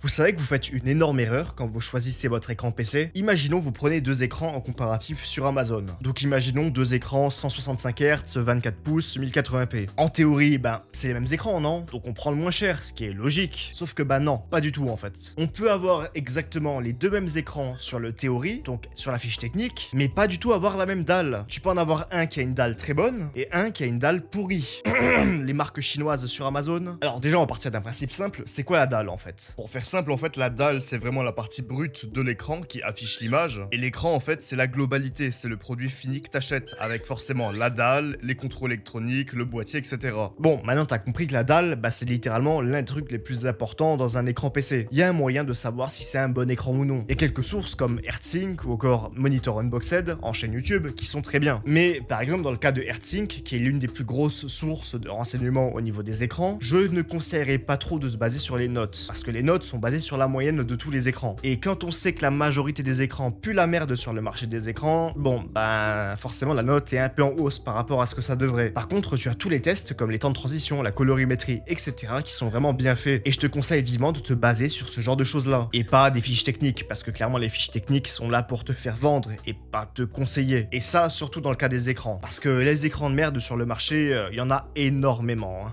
Vous savez que vous faites une énorme erreur quand vous choisissez votre écran PC. Imaginons vous prenez deux écrans en comparatif sur Amazon. Donc imaginons deux écrans 165 Hz, 24 pouces, 1080p. En théorie, c'est les mêmes écrans, non? Donc on prend le moins cher, ce qui est logique. Sauf que non, pas du tout en fait. On peut avoir exactement les deux mêmes écrans sur le théorie, donc sur la fiche technique, mais pas du tout avoir la même dalle. Tu peux en avoir un qui a une dalle très bonne et un qui a une dalle pourrie. Les marques chinoises sur Amazon. Alors déjà on va partir d'un principe simple, c'est quoi la dalle en fait? Pour faire simple, en fait, la dalle, c'est vraiment la partie brute de l'écran qui affiche l'image. Et l'écran, en fait, c'est la globalité, c'est le produit fini que t'achètes, avec forcément la dalle, les contrôles électroniques, le boîtier, etc. Bon, maintenant t'as compris que la dalle, c'est littéralement l'un des trucs les plus importants dans un écran PC. Il y a un moyen de savoir si c'est un bon écran ou non. Il y a quelques sources comme AirSync ou encore Monitor Unboxed en chaîne YouTube qui sont très bien. Mais par exemple, dans le cas de AirSync, qui est l'une des plus grosses sources de renseignements au niveau des écrans, je ne conseillerais pas trop de se baser sur les notes, parce que les notes sont basées sur la moyenne de tous les écrans. Et quand on sait que la majorité des écrans puent la merde sur le marché des écrans, forcément la note est un peu en hausse par rapport à ce que ça devrait. Par contre, tu as tous les tests comme les temps de transition, la colorimétrie, etc. qui sont vraiment bien faits. Et je te conseille vivement de te baser sur ce genre de choses-là. Et pas des fiches techniques, parce que clairement les fiches techniques sont là pour te faire vendre et pas te conseiller. Et ça, surtout dans le cas des écrans. Parce que les écrans de merde sur le marché, il y en a énormément.